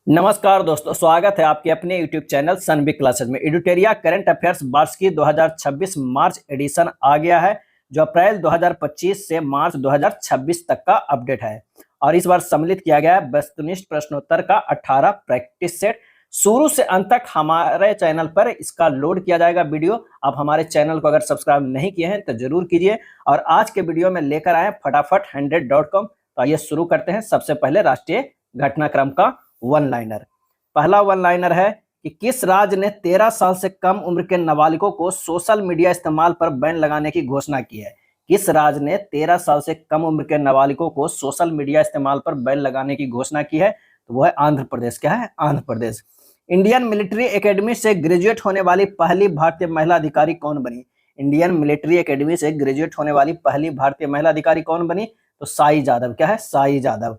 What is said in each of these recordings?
नमस्कार दोस्तों, स्वागत है आपके अपने YouTube चैनल सनबिग क्लासेस में। एडुटेरिया करंट अफेयर्स वार्षिकी 2026 मार्च एडिशन आ गया है, जो अप्रैल 2025 से मार्च 2026 तक का अपडेट है। और इस बार सम्मिलित किया गया है वस्तुनिष्ठ प्रश्नोत्तर का 18 प्रैक्टिस सेट। शुरू से अंत तक हमारे चैनल पर इसका लोड किया जाएगा वीडियो। आप हमारे चैनल को अगर सब्सक्राइब नहीं किए हैं तो जरूर कीजिए। और आज के वीडियो में लेकर आए फटाफट 100.com। तो आइए शुरू करते हैं। सबसे पहले राष्ट्रीय घटनाक्रम का वन लाइनर। पहला वन लाइनर है कि किस राज्य ने 13 साल से कम उम्र के नाबालिगों को सोशल मीडिया इस्तेमाल पर बैन लगाने की घोषणा की है। किस राज्य ने 13 साल से कम उम्र के नाबालिगों को सोशल मीडिया इस्तेमाल पर बैन लगाने की घोषणा की है? तो वो है आंध्र प्रदेश। क्या है? Andhra Pradesh. Indian military academy से ग्रेजुएट होने वाली पहली भारतीय महिला अधिकारी कौन बनी? इंडियन मिलिट्री एकेडमी से ग्रेजुएट होने वाली पहली भारतीय महिला अधिकारी कौन बनी? तो साई जादव। क्या है? साई जादव।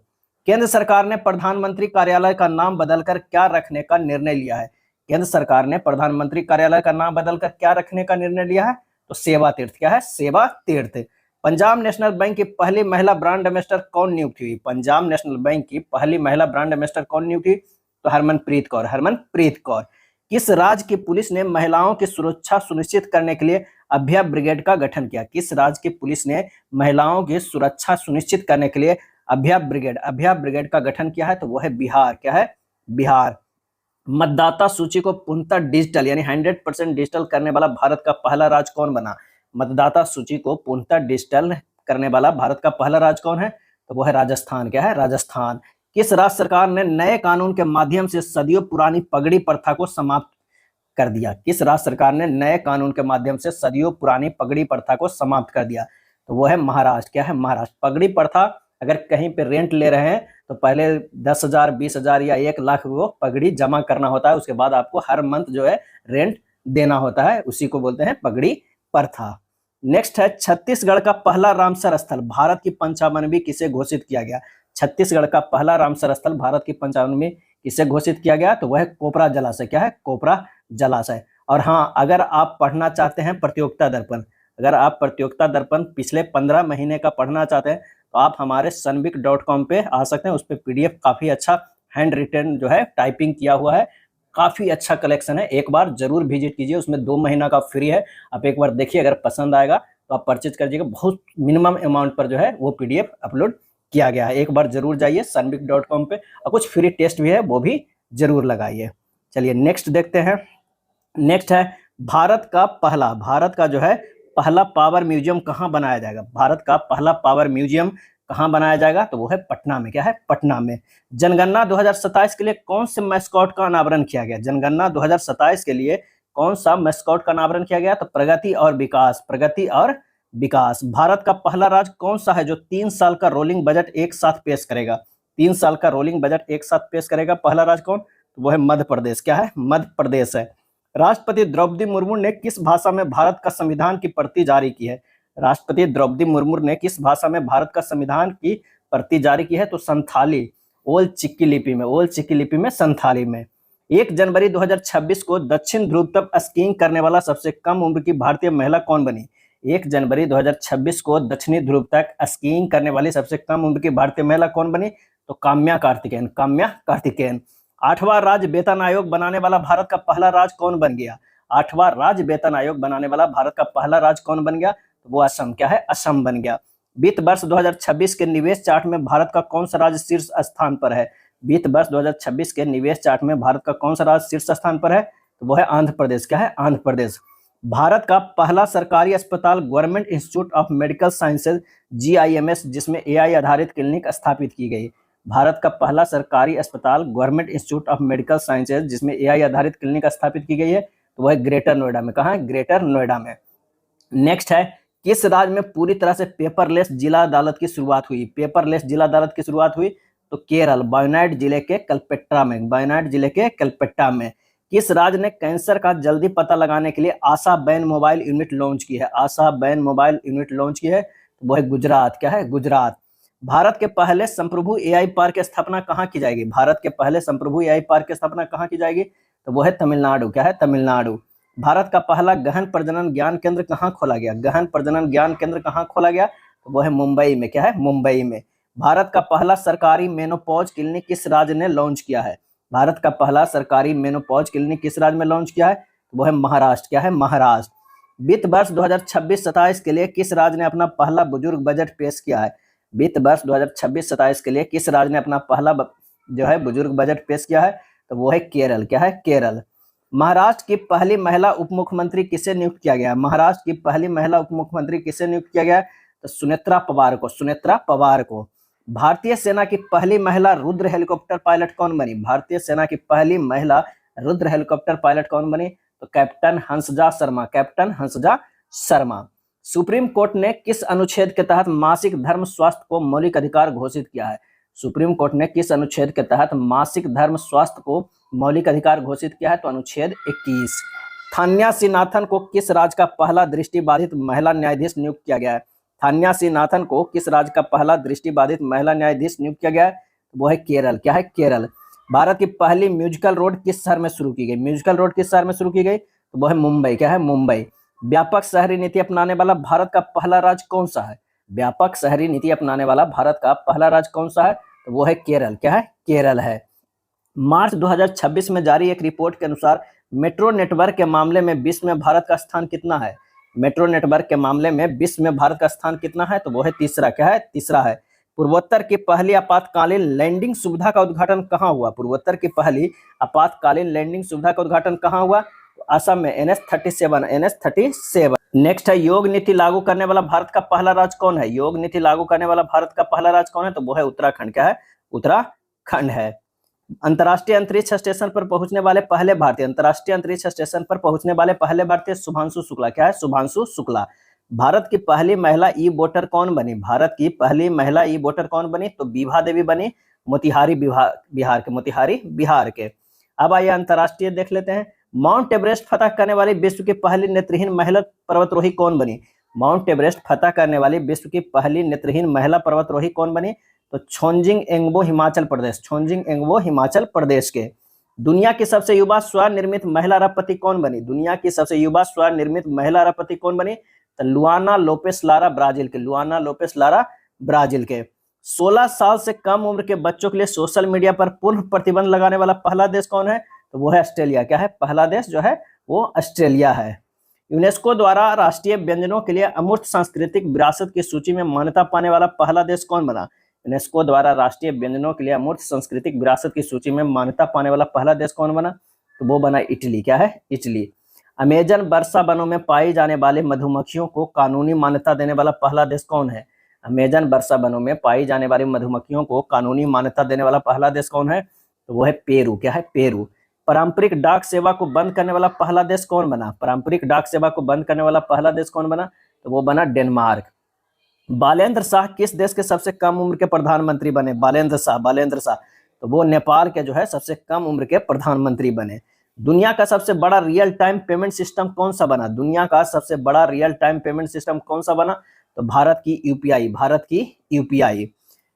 केंद्र सरकार ने प्रधानमंत्री कार्यालय का नाम बदलकर क्या रखने का निर्णय लिया है? केंद्र सरकार ने प्रधानमंत्री कार्यालय का नाम बदलकर क्या रखने का निर्णय लिया है? तो सेवा तीर्थ। क्या है? सेवा तीर्थ। पंजाब नेशनल बैंक की पहली महिला ब्रांड एम्बेसडर कौन नियुक्त हुई? पंजाब नेशनल बैंक की पहली महिला ब्रांड एम्बेसडर कौन नियुक्त हुई? तो हरमनप्रीत कौर। हरमनप्रीत कौर। किस राज्य की पुलिस ने महिलाओं की सुरक्षा सुनिश्चित करने के लिए अभया ब्रिगेड का गठन किया? किस राज्य की पुलिस ने महिलाओं की सुरक्षा सुनिश्चित करने के लिए अभया ब्रिगेड का गठन किया है? तो वो है बिहार। क्या है? बिहार। मतदाता सूची को पूर्णतः डिजिटल यानी 100% डिजिटल करने वाला भारत का पहला राज्य कौन बना? मतदाता सूची को पूर्णतः डिजिटल करने वाला भारत का पहला राज्य कौन है? तो वो है राजस्थान। क्या है? राजस्थान। किस राज्य सरकार ने नए कानून के माध्यम से सदियों पुरानी पगड़ी प्रथा को समाप्त कर दिया? किस राज्य सरकार ने नए कानून के माध्यम से सदियों पुरानी पगड़ी प्रथा को समाप्त कर दिया? तो वो है महाराष्ट्र। क्या है? महाराष्ट्र। पगड़ी प्रथा अगर कहीं पे रेंट ले रहे हैं तो पहले 10,000, 20,000 या 1,00,000 वो पगड़ी जमा करना होता है। उसके बाद आपको हर मंथ जो है रेंट देना होता है। उसी को बोलते हैं पगड़ी प्रथा। नेक्स्ट है छत्तीसगढ़ का पहला रामसर स्थल भारत की 55वीं किसे घोषित किया गया? छत्तीसगढ़ का पहला रामसर स्थल भारत की 55वीं किसे घोषित किया गया? तो वह है कोपरा जलाशय। क्या है? कोपरा जलाशय। और हाँ, अगर आप पढ़ना चाहते हैं प्रतियोगिता दर्पण, अगर आप प्रतियोगिता दर्पण पिछले 15 महीने का पढ़ना चाहते हैं तो आप हमारे sunbic.com पे आ सकते हैं। उस पर पीडीएफ काफी अच्छा हैंड रिटन जो है टाइपिंग किया हुआ है। काफी अच्छा कलेक्शन है, एक बार जरूर विजिट कीजिए। उसमें 2 महीना का फ्री है। आप एक बार देखिए, अगर पसंद आएगा तो आप परचेज कर दीजिएगा। बहुत मिनिमम अमाउंट पर जो है वो पीडीएफ अपलोड किया गया है। एक बार जरूर जाइए sunbic.com पे, और कुछ फ्री टेस्ट भी है वो भी जरूर लगाइए। चलिए नेक्स्ट देखते हैं। नेक्स्ट है भारत का जो है पहला पावर म्यूजियम कहाँ बनाया जाएगा? भारत का पहला पावर म्यूजियम कहाँ बनाया जाएगा? तो वो है पटना में। क्या है? पटना में। जनगणना 2027 के लिए कौन से मैस्कॉट का अनावरण किया गया? जनगणना 2027 के लिए कौन सा मैस्कॉट का अनावरण किया गया? तो प्रगति और विकास। प्रगति और विकास। भारत का पहला राज्य कौन सा है जो 3 साल का रोलिंग बजट एक साथ पेश करेगा? 3 साल का रोलिंग बजट एक साथ पेश करेगा पहला राज्य कौन? तो वो है मध्य प्रदेश। क्या है? मध्य प्रदेश है। राष्ट्रपति द्रौपदी मुर्मू ने किस भाषा में भारत का संविधान की प्रति जारी की है? राष्ट्रपति द्रौपदी मुर्मू ने किस भाषा में भारत का संविधान की प्रति जारी की है? तो संथाली, ओल चिकी लिपि में। ओल चिकी लिपि में, संथाली में। 1 जनवरी 2026 को दक्षिण ध्रुव तक स्कीइंग करने वाला सबसे कम उम्र की भारतीय महिला कौन बनी? 1 जनवरी 2026 को दक्षिणी ध्रुव तक स्कीइंग करने वाली सबसे कम उम्र की भारतीय महिला कौन बनी? तो काम्या कार्तिकेयन। काम्या कार्तिकेयन। 8वां राज्य वेतन आयोग बनाने वाला भारत का पहला राज्य कौन बन गया? 8वां राज्य वेतन आयोग बनाने वाला भारत का पहला राज्य कौन बन गया? तो वो असम। क्या है? असम बन गया। वित्त वर्ष 2026 के निवेश चार्ट में भारत का कौन सा राज्य शीर्ष स्थान पर है? वित्त वर्ष 2026 के निवेश चार्ट में भारत का कौन सा राज्य शीर्ष स्थान पर है? तो वो है आंध्र प्रदेश। क्या है? आंध्र प्रदेश। भारत का पहला सरकारी अस्पताल government institute of medical sciences GIMS, जिसमें AI आधारित क्लिनिक स्थापित की गई। भारत का पहला सरकारी अस्पताल government institute of medical sciences जिसमें AI आधारित क्लिनिक स्थापित की गई है, तो वह ग्रेटर नोएडा में। कहाँ है? ग्रेटर नोएडा में। नेक्स्ट है किस राज्य में पूरी तरह से पेपरलेस जिला अदालत की शुरुआत हुई? पेपरलेस जिला अदालत की शुरुआत हुई तो केरल, वायनाड जिले के कलपेट्टा में। वायनाड जिले के कलपेट्टा में। किस राज्य ने कैंसर का जल्दी पता लगाने के लिए आशा बैन मोबाइल यूनिट लॉन्च की है? आशा बैन मोबाइल यूनिट लॉन्च की है, तो वो है गुजरात। क्या है? गुजरात। भारत के पहले संप्रभु AI पार्क की स्थापना कहाँ की जाएगी? भारत के पहले संप्रभु AI पार्क की स्थापना कहाँ की जाएगी? तो वो है तमिलनाडु। क्या है? तमिलनाडु। भारत का पहला गहन प्रजनन ज्ञान केंद्र कहाँ खोला गया? गहन प्रजनन ज्ञान केंद्र कहाँ खोला गया? तो वो है मुंबई में। क्या है? मुंबई में। भारत का पहला सरकारी मेनोपॉज क्लिनिक किस राज्य ने लॉन्च किया है? भारत का पहला सरकारी मेनोपॉज क्लिनिक किस राज्य में लॉन्च किया है? तो वो है महाराष्ट्र। क्या है? महाराष्ट्र। वित्त वर्ष 2026-27 के लिए किस राज्य ने अपना पहला बुजुर्ग बजट पेश किया है? वित्त वर्ष 2026-27 के लिए किस राज्य ने अपना पहला जो है बुजुर्ग बजट पेश किया है? तो वो है केरल। क्या है? केरल। महाराष्ट्र की पहली महिला उप मुख्यमंत्री किसे नियुक्त किया गया है? महाराष्ट्र की पहली महिला उप मुख्यमंत्री किसे नियुक्त किया गया है? तो सुनेत्रा पवार को। सुनेत्रा पवार को। भारतीय सेना की पहली महिला रुद्र हेलीकॉप्टर पायलट कौन बनी? भारतीय सेना की पहली महिला रुद्र हेलीकॉप्टर पायलट कौन बनी? तो captain Hansja Sharma. Captain Hansja Sharma. Supreme court ने किस अनुच्छेद के तहत मासिक धर्म स्वास्थ्य को मौलिक अधिकार घोषित किया है? सुप्रीम कोर्ट ने किस अनुच्छेद के तहत मासिक धर्म स्वास्थ्य को मौलिक अधिकार घोषित किया है? तो अनुच्छेद 21। थान्या सिनाथन को किस राज्य का पहला दृष्टिबाधित महिला न्यायाधीश नियुक्त किया गया है? थान्या सिनाथन को किस राज्य का पहला दृष्टिबाधित महिला न्यायाधीश नियुक्त किया गया है? वो है केरल। क्या है? केरल। भारत की पहली म्यूजिकल रोड किस शहर में शुरू की गई? म्यूजिकल रोड किस शहर में शुरू की गई? तो वो है मुंबई। क्या है? मुंबई। व्यापक शहरी नीति अपनाने वाला भारत का पहला राज्य कौन सा है? व्यापक शहरी नीति अपनाने वाला भारत का पहला राज्य कौन सा है? तो वो है केरल। क्या है? केरल है। मार्च 2026 में जारी एक रिपोर्ट के अनुसार मेट्रो नेटवर्क के मामले में विश्व में भारत का स्थान कितना है? मेट्रो नेटवर्क के मामले में विश्व में भारत का स्थान कितना है? तो वो है तीसरा। क्या है? तीसरा है। पूर्वोत्तर की पहली आपातकालीन लैंडिंग सुविधा का उद्घाटन कहाँ हुआ? पूर्वोत्तर की पहली आपातकालीन लैंडिंग सुविधा का उद्घाटन कहाँ हुआ? तो असम में NH-37। नेक्स्ट है, योग नीति लागू करने वाला भारत का पहला राज्य कौन है? योग नीति लागू करने वाला भारत का पहला राज्य कौन है? तो वो है उत्तराखंड। क्या है? उत्तराखंड है। अंतर्राष्ट्रीय अंतरिक्ष स्टेशन पर पहुंचने वाले पहले भारतीय, अंतर्राष्ट्रीय अंतरिक्ष स्टेशन पर पहुंचने वाले पहले भारतीय शुभांशु शुक्ला। क्या है? शुभांशु शुक्ला। भारत की पहली महिला ई वोटर कौन बनी? भारत की पहली महिला ई वोटर कौन बनी? तो विभा देवी बनी, मोतिहारी बिहार के। मोतिहारी बिहार के। अब आइए अंतर्राष्ट्रीय देख लेते हैं। माउंट एवरेस्ट फतह करने वाली विश्व की पहली नेत्रहीन महिला पर्वतरोही कौन बनी? माउंट एवरेस्ट फतह करने वाली विश्व की पहली नेत्रहीन महिला पर्वतरोही कौन बनी? तो छोंजिंग एंगबो, हिमाचल प्रदेश। छोंजिंग एंगबो, हिमाचल प्रदेश के। दुनिया की सबसे युवा स्वनिर्मित महिला अरबपति कौन बनी? दुनिया की सबसे युवा स्वनिर्मित महिला अरबपति कौन बनी? तो लुआना लोपेस लारा, ब्राजील के। लुआना लोपेस लारा, ब्राजील के। 16 साल से कम उम्र के बच्चों के लिए सोशल मीडिया पर पूर्ण प्रतिबंध लगाने वाला पहला देश कौन है? तो वो है ऑस्ट्रेलिया। क्या है? पहला देश जो है वो ऑस्ट्रेलिया है। यूनेस्को द्वारा राष्ट्रीय व्यंजनों के लिए अमूर्त सांस्कृतिक विरासत की सूची में मान्यता पाने वाला पहला देश कौन बना? यूनेस्को द्वारा राष्ट्रीय व्यंजनों के लिए अमूर्त सांस्कृतिक विरासत की सूची में मान्यता पाने वाला पहला देश कौन बना? तो वो बना इटली। क्या है? इटली। अमेजन वर्षा वनों में पाई जाने वाले मधुमक्खियों को कानूनी मान्यता देने वाला पहला देश कौन है? अमेजन वर्षा वनों में पाई जाने वाली मधुमक्खियों को कानूनी मान्यता देने वाला पहला देश कौन है? तो वो है पेरू। क्या है? पेरू। पारंपरिक डाक सेवा को बंद करने वाला पहला देश कौन बना? पारंपरिक डाक सेवा को बंद करने वाला पहला देश कौन बना? तो वो बना डेनमार्क। बालेंद्र शाह किस देश के सबसे कम उम्र के प्रधानमंत्री बने? बालेंद्र शाह, बालेंद्र शाह। तो वो नेपाल के जो है सबसे कम उम्र के प्रधानमंत्री बने। दुनिया का सबसे बड़ा रियल टाइम पेमेंट सिस्टम कौन सा बना? दुनिया का सबसे बड़ा रियल टाइम पेमेंट सिस्टम कौन सा बना? तो भारत की यूपीआई। भारत की यूपीआई।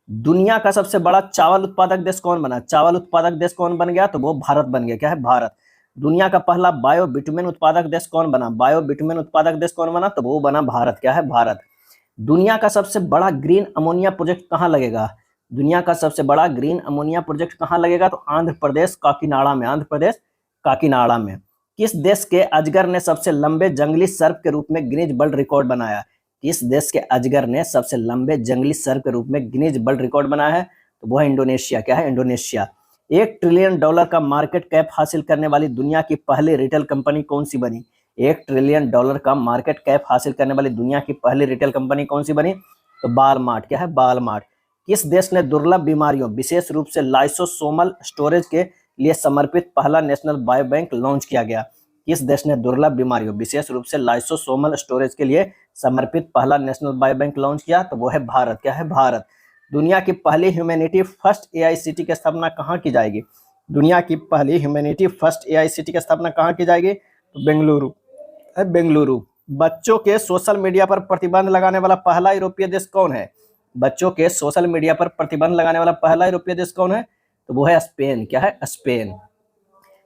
दुनिया का सबसे बड़ा चावल उत्पादक देश कौन बना? चावल उत्पादक देश कौन बन गया? तो वो भारत बन गया। क्या है? भारत। दुनिया का पहला बायो बिटुमेन उत्पादक देश कौन बना? बायो बिटुमेन उत्पादक देश कौन बना? तो वो बना भारत। क्या है? भारत। दुनिया का सबसे बड़ा ग्रीन अमोनिया प्रोजेक्ट कहाँ लगेगा? दुनिया का सबसे बड़ा ग्रीन अमोनिया प्रोजेक्ट कहाँ लगेगा? तो आंध्र प्रदेश काकीनाडा में। आंध्र प्रदेश काकीनाडा में। किस देश के अजगर ने सबसे लंबे जंगली सर्प के रूप में गिनीज वर्ल्ड रिकॉर्ड बनाया? किस देश के अजगर ने सबसे लंबे जंगली सर्प के रूप में गिनीज वर्ल्ड रिकॉर्ड बनाया है? तो वो है इंडोनेशिया। क्या है? इंडोनेशिया। $1 ट्रिलियन का मार्केट कैप हासिल करने वाली दुनिया की पहली रिटेल कंपनी कौन सी बनी? $1 ट्रिलियन का मार्केट कैप हासिल करने वाली दुनिया की पहली रिटेल कंपनी कौन सी बनी? तो बालमार्ट। क्या है? बालमार्ट। किस देश ने दुर्लभ बीमारियों विशेष रूप से लाइसोसोमल स्टोरेज के लिए समर्पित पहला नेशनल बायो बैंक लॉन्च किया गया? किस देश ने दुर्लभ बीमारियों विशेष रूप से लाइसोसोमल स्टोरेज के लिए समर्पित पहला नेशनल बायो बैंक लॉन्च किया? तो वो है भारत। क्या है? भारत। दुनिया की पहली ह्यूमैनिटी फर्स्ट एआईसीटी की स्थापना कहाँ की जाएगी? दुनिया की पहली ह्यूमैनिटी फर्स्ट एआईसीटी की स्थापना कहाँ की जाएगी? तो बेंगलुरु। बेंगलुरु। बच्चों के सोशल मीडिया पर प्रतिबंध लगाने वाला पहला यूरोपीय देश कौन है? बच्चों के सोशल मीडिया पर प्रतिबंध लगाने वाला पहला यूरोपीय देश कौन है? तो वो है स्पेन। क्या है? स्पेन।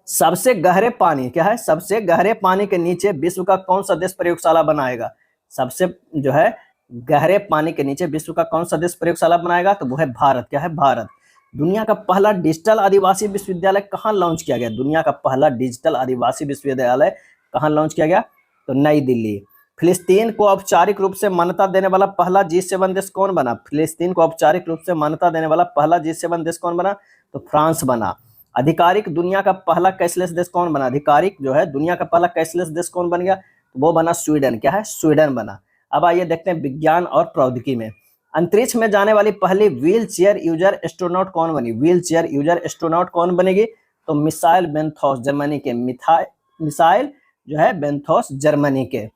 सबसे गहरे पानी, क्या है? सबसे गहरे पानी के नीचे विश्व का कौन सा देश प्रयोगशाला बनाएगा? सबसे जो है गहरे पानी के नीचे विश्व का कौन सा देश प्रयोगशाला बनाएगा? तो वो है भारत। क्या है? भारत। दुनिया का पहला डिजिटल आदिवासी विश्वविद्यालय कहाँ लॉन्च किया गया? दुनिया का पहला डिजिटल आदिवासी विश्वविद्यालय कहाँ लॉन्च किया गया? तो नई दिल्ली। फिलिस्तीन को औपचारिक रूप से मान्यता देने वाला पहला G7 देश कौन बना? फिलिस्तीन को औपचारिक रूप से मान्यता देने वाला पहला G7 देश कौन बना? तो फ्रांस बना। आधिकारिक दुनिया का पहला कैशलेस देश कौन बना? आधिकारिक जो है दुनिया का पहला कैशलेस देश कौन बन गया? तो वो बना स्वीडन। क्या है? स्वीडन बना। अब आइए देखते हैं विज्ञान और प्रौद्योगिकी में। अंतरिक्ष में जाने वाली पहली व्हील चेयर यूजर एस्ट्रोनॉट कौन बनी? व्हील चेयर यूजर एस्ट्रोनॉट कौन बनेगी? तो मिसाइल बेंथोस जर्मनी के। मिसाइल जो है बेंथोस जर्मनी के।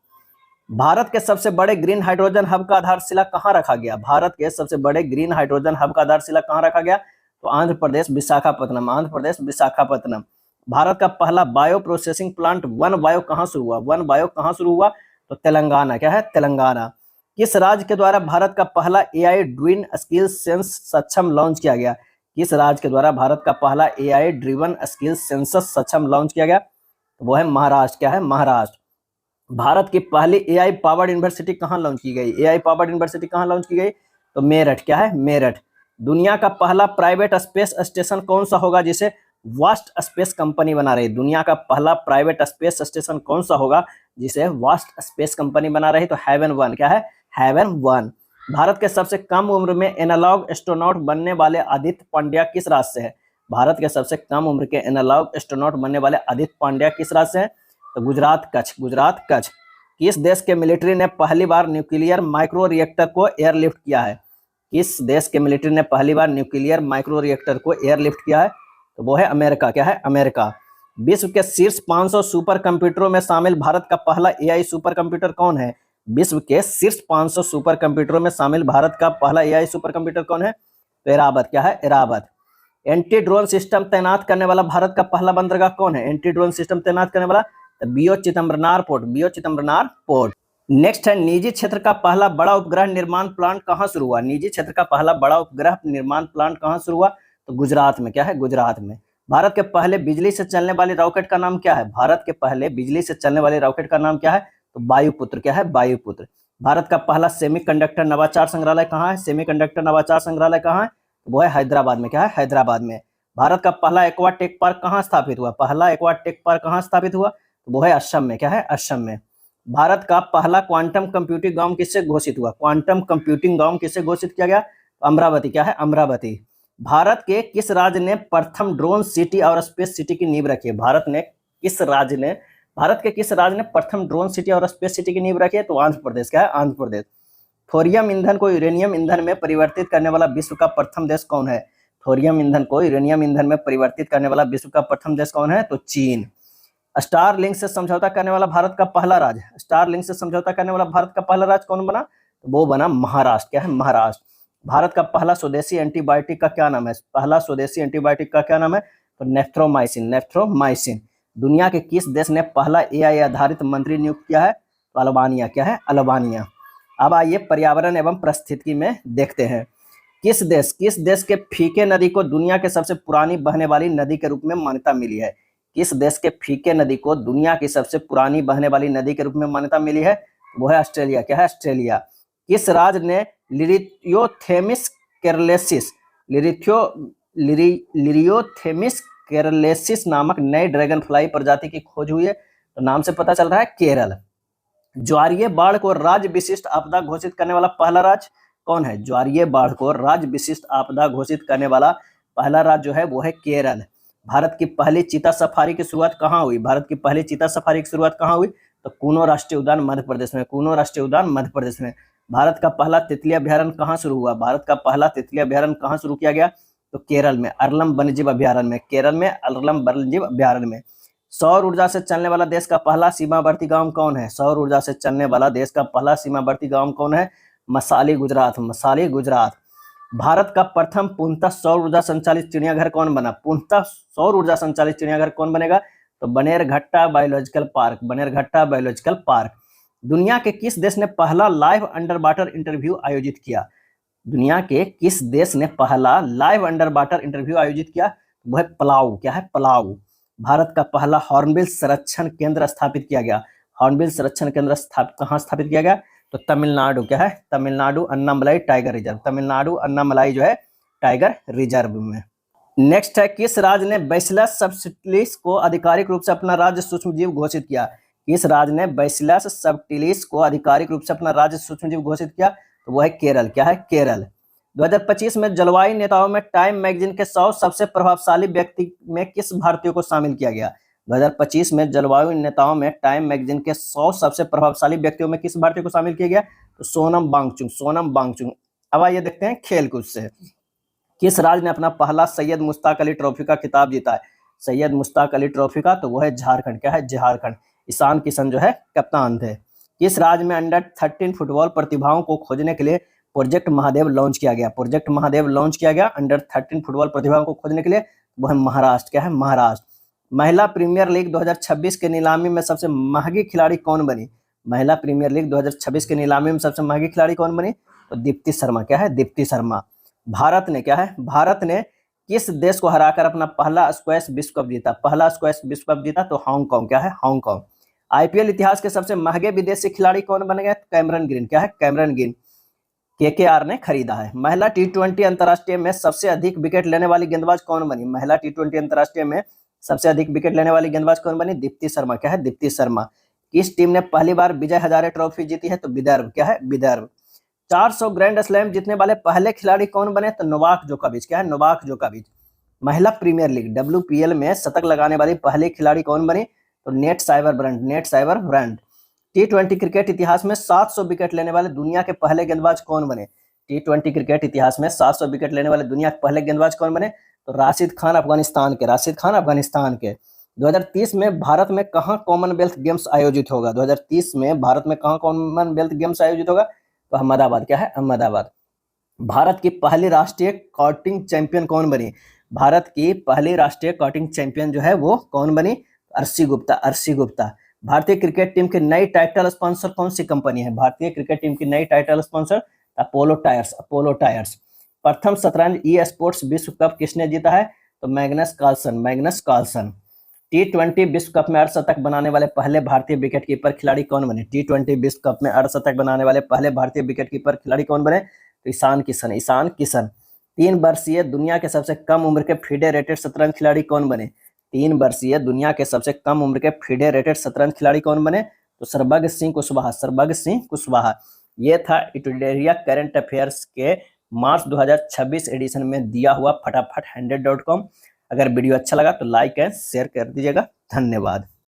भारत के सबसे बड़े ग्रीन हाइड्रोजन हब का आधारशिला कहाँ रखा गया? भारत के सबसे बड़े ग्रीन हाइड्रोजन हब का आधारशिला कहाँ रखा गया? तो आंध्र प्रदेश विशाखापत्तनम। आंध्र प्रदेश विशाखापत्तनम। भारत का पहला bio processing plant one bio कहाँ शुरू हुआ? वन बायो कहाँ शुरू हुआ? तो तेलंगाना। क्या है? तेलंगाना। किस राज्य के द्वारा भारत का पहला AI ड्रिवन स्किल सेंस सक्षम लॉन्च किया गया? किस राज्य के द्वारा भारत का पहला AI ड्रिवन स्किल सेंसस सक्षम लॉन्च किया गया? तो वो है महाराष्ट्र। क्या है? महाराष्ट्र। भारत की पहली AI पावर्ड यूनिवर्सिटी कहाँ लॉन्च की गई? AI पावर्ड यूनिवर्सिटी कहाँ लॉन्च की गई? तो मेरठ। क्या है? मेरठ। दुनिया का पहला प्राइवेट स्पेस स्टेशन कौन सा होगा जिसे वास्ट स्पेस कंपनी बना रही? दुनिया का पहला प्राइवेट स्पेस स्टेशन कौन सा होगा जिसे वास्ट स्पेस कंपनी बना रही? तो हेवन 1। क्या है? हेवन 1। भारत के सबसे कम उम्र में एनालॉग एस्ट्रोनॉट बनने वाले आदित्य पांड्या किस राज्य से है? भारत के सबसे कम उम्र के एनालॉग एस्ट्रोनॉट बनने वाले आदित्य पांड्या किस राज्य से है? तो गुजरात कच्छ। गुजरात कच्छ। किस देश के मिलिट्री ने पहली बार न्यूक्लियर माइक्रो रिएक्टर को एयरलिफ्ट किया है? किस देश के मिलिट्री ने पहली बार न्यूक्लियर माइक्रो रिएक्टर को एयरलिफ्ट किया है? तो वो है अमेरिका। क्या है? अमेरिका। विश्व के शीर्ष 500 सुपर कंप्यूटरों में शामिल भारत का पहला AI सुपर कंप्यूटर कौन है? विश्व के शीर्ष 500 सुपर कंप्यूटरों में शामिल भारत का पहला AI सुपर कंप्यूटर कौन है? तो एरावत। क्या है? एरावत। एंटी ड्रोन सिस्टम तैनात करने वाला भारत का पहला बंदरगाह कौन है? एंटी ड्रोन सिस्टम तैनात करने वाला BO Chidambaranar port. BO Chidambaranar port. Next है निजी क्षेत्र का पहला बड़ा उपग्रह निर्माण प्लांट कहाँ शुरू हुआ? निजी क्षेत्र का पहला बड़ा उपग्रह निर्माण प्लांट कहाँ शुरू हुआ? तो गुजरात में। क्या है? गुजरात में। भारत के पहले बिजली से चलने वाले रॉकेट का नाम क्या है? भारत के पहले बिजली से चलने वाले रॉकेट का नाम क्या है? तो वायुपुत्र। क्या है? वायुपुत्र। भारत का पहला सेमीकंडक्टर नवाचार संग्रहालय कहाँ है? सेमीकंडक्टर नवाचार संग्रहालय कहाँ है? तो वो है हैदराबाद में। क्या है? हैदराबाद में। भारत का पहला एक्वा टेक पार्क कहाँ स्थापित हुआ? पहला एक्वा टेक पार्क कहाँ स्थापित हुआ? तो वो है असम में। क्या है? असम में। भारत का पहला क्वांटम कंप्यूटिंग गांव किससे घोषित हुआ? क्वांटम कंप्यूटिंग गांव किससे घोषित किया गया? अमरावती। क्या है? अमरावती। भारत के किस राज्य ने प्रथम ड्रोन सिटी और स्पेस सिटी की नींव रखी है? भारत के किस राज्य ने प्रथम ड्रोन सिटी और स्पेस सिटी की नींव रखी है? तो आंध्र प्रदेश। क्या है? आंध्र प्रदेश। थोरियम ईंधन को यूरेनियम ईंधन में परिवर्तित करने वाला विश्व का प्रथम देश कौन है? थोरियम ईंधन को यूरेनियम ईंधन में परिवर्तित करने वाला विश्व का प्रथम देश कौन है? तो चीन। स्टारलिंक से समझौता करने वाला भारत का पहला राज्य। स्टारलिंक से समझौता करने वाला भारत का पहला राज्य कौन बना? तो वो बना महाराष्ट्र। क्या है? महाराष्ट्र। भारत का पहला स्वदेशी एंटीबायोटिक का क्या नाम है? पहला स्वदेशी एंटीबायोटिक का क्या नाम है? तो नेफ्थ्रोमाइसिन। नेफ्थ्रोमाइसिन। दुनिया के किस देश ने पहला AI आधारित मंत्री नियुक्त किया है? तो अल्बानिया। क्या है? अल्बानिया। अब आइए पर्यावरण एवं पारिस्थितिकी में देखते हैं। किस देश के फीके नदी को दुनिया के सबसे पुरानी बहने वाली नदी के रूप में मान्यता मिली है? किस देश के फीके नदी को दुनिया की सबसे पुरानी बहने वाली नदी के रूप में मान्यता मिली है? वो है ऑस्ट्रेलिया। क्या है? ऑस्ट्रेलिया। किस राज्य ने लिरियोथेमिस केरलेसिस लिरियोथेमिस केरलेसिस नामक नए ड्रैगन फ्लाई प्रजाति की खोज हुई है? तो नाम से पता चल रहा है केरल। ज्वारीय बाढ़ को राज्य विशिष्ट आपदा घोषित करने वाला पहला राज्य कौन है? ज्वारीय बाढ़ को राज्य विशिष्ट आपदा घोषित करने वाला पहला राज्य जो है वो है केरल। भारत की पहली चीता सफारी की शुरुआत कहाँ हुई? भारत की पहली चीता सफारी की शुरुआत कहाँ हुई? तो कूनो राष्ट्रीय उद्यान मध्य प्रदेश में। कूनो राष्ट्रीय उद्यान मध्य प्रदेश में। भारत का पहला तितली अभ्यारण्य कहाँ शुरू हुआ? भारत का पहला तितली अभ्यारण्य कहाँ शुरू किया गया? तो केरल में अरलम वन्यजीव अभ्यारण्य में। केरल में अरलम वन्यजीव अभ्यारण्य में। सौर ऊर्जा से चलने वाला देश का पहला सीमावर्ती गांव कौन है? सौर ऊर्जा से चलने वाला देश का पहला सीमावर्ती गांव कौन है? मसाली, गुजरात। मसाली, गुजरात। भारत का प्रथम पूर्णतः सौर ऊर्जा संचालित चिड़ियाघर कौन बना? पूर्णतः सौर ऊर्जा संचालित चिड़ियाघर कौन बनेगा? तो Bannerghatta biological park. Bannerghatta biological park. दुनिया के किस देश ने पहला लाइव अंडर वाटर इंटरव्यू आयोजित किया? दुनिया के किस देश ने पहला लाइव अंडर वाटर इंटरव्यू आयोजित किया? वो है पलाऊ। क्या है? पलाऊ। भारत का पहला हॉर्नबिल संरक्षण केंद्र स्थापित किया गया। हॉर्नबिल संरक्षण केंद्र कहाँ स्थापित किया गया? तो तमिलनाडु। क्या है? Tamil Nadu Annamalai tiger reserve. तमिलनाडु अन्नामलाई जो है टाइगर रिजर्व में। नेक्स्ट है, किस राज्य ने बैसिलस सबटिलिस को आधिकारिक रूप से अपना राज्य सूक्ष्मजीव घोषित किया? किस राज्य ने बैसिलस सबटिलिस को आधिकारिक रूप से अपना राज्य सूक्ष्मजीव घोषित किया? तो वो है केरल। क्या है? केरल। 2025 में जलवायु नेताओं में टाइम मैगजीन के 100 सबसे प्रभावशाली व्यक्ति में किस भारतीय को शामिल किया गया? 2025 में जलवायु नेताओं में टाइम मैगजीन के 100 सबसे प्रभावशाली व्यक्तियों में किस भारतीय को शामिल किया गया? तो सोनम वांगचुक। सोनम वांगचुक। अब आइए देखते हैं खेलकूद से। किस राज्य ने अपना पहला सैयद मुश्ताक अली ट्रॉफी का खिताब जीता है? सैयद मुश्ताक अली ट्रॉफी का, तो वो है झारखंड। क्या है? झारखंड। ईशान किशन जो है कप्तान थे। किस राज्य में अंडर 13 फुटबॉल प्रतिभाओं को खोजने के लिए प्रोजेक्ट महादेव लॉन्च किया गया? प्रोजेक्ट महादेव लॉन्च किया गया अंडर 13 फुटबॉल प्रतिभाओं को खोजने के लिए, वो है महाराष्ट्र। क्या है? महाराष्ट्र। महिला प्रीमियर लीग 2026 के नीलामी में सबसे महंगी खिलाड़ी कौन बनी? महिला प्रीमियर लीग 2026 के नीलामी में सबसे महंगी खिलाड़ी कौन बनी? तो दीप्ति शर्मा। क्या है? दीप्ति शर्मा। भारत ने, क्या है, भारत ने किस देश को हराकर अपना पहला स्क्वैश विश्व कप जीता? पहला स्क्वैश विश्व कप जीता, तो हांगकांग। क्या है? हांगकांग। आईपीएल इतिहास के सबसे महंगे विदेशी खिलाड़ी कौन बन गए? Cameron green. क्या है? Cameron green. केकेआर ने खरीदा है। महिला टी20 अंतर्राष्ट्रीय में सबसे अधिक विकेट लेने वाली गेंदबाज कौन बनी? महिला टी20 अंतर्राष्ट्रीय में सबसे अधिक विकेट लेने वाली गेंदबाज कौन बनी? दीप्ति शर्मा। क्या है? दीप्ति शर्मा। किस टीम ने पहली बार विजय हजारे ट्रॉफी जीती है? तो विदर्भ। क्या है? विदर्भ। 400 ग्रैंड स्लैम जीतने वाले पहले खिलाड़ी कौन बने? तो नोवाक जोकोविच। क्या है? नोवाक जोकोविच। महिला प्रीमियर लीग डब्ल्यूपीएल में शतक लगाने वाली पहले खिलाड़ी कौन बनी? तो Nat Sciver Brunt. Nat Sciver Brunt. टी20 क्रिकेट इतिहास में 700 विकेट लेने वाले दुनिया के पहले गेंदबाज कौन बने? टी20 क्रिकेट इतिहास में 700 विकेट लेने वाले दुनिया के पहले गेंदबाज कौन बने? तो राशिद खान अफगानिस्तान के। राशिद खान अफगानिस्तान के। 2030 में भारत में कहां कॉमनवेल्थ गेम्स आयोजित होगा? 2030 में भारत में कहां कॉमनवेल्थ गेम्स आयोजित होगा? तो अहमदाबाद। क्या है? अहमदाबाद। भारत की पहली राष्ट्रीय कॉटिंग चैंपियन कौन बनी? भारत की पहली राष्ट्रीय कॉटिंग चैंपियन जो है वो कौन बनी? अर्शी गुप्ता। अर्शी गुप्ता। भारतीय क्रिकेट टीम की नई टाइटल स्पॉन्सर कौन सी कंपनी है? भारतीय क्रिकेट टीम की नई title sponsor Apollo tyres. Apollo tyres. प्रथम शतरंज ई स्पोर्ट्स विश्व कप किसने जीता है? तो मैग्नस कार्लसन। Magnus Carlsen. टी20 विश्व कप में अर्धशतक बनाने वाले पहले भारतीय विकेटकीपर खिलाड़ी कौन बने? टी20 विश्व कप में अर्धशतक बनाने वाले पहले भारतीय विकेटकीपर खिलाड़ी कौन बने? तो ईशान किशन। ईशान किशन। 3 वर्षीय दुनिया के सबसे कम उम्र के फीडे रेटेड शतरंज खिलाड़ी कौन बने? 3 वर्षीय दुनिया के सबसे कम उम्र के फीडे रेटेड शतरंज खिलाड़ी कौन बने? तो सर्वज्ञ सिंह कुशवाहा। सर्वज्ञ सिंह कुशवाहा। ये था इटुडेरिया करंट अफेयर्स के मार्च 2026 एडिशन में दिया हुआ फटाफट 100.com। अगर वीडियो अच्छा लगा तो लाइक एंड शेयर कर दीजिएगा। धन्यवाद।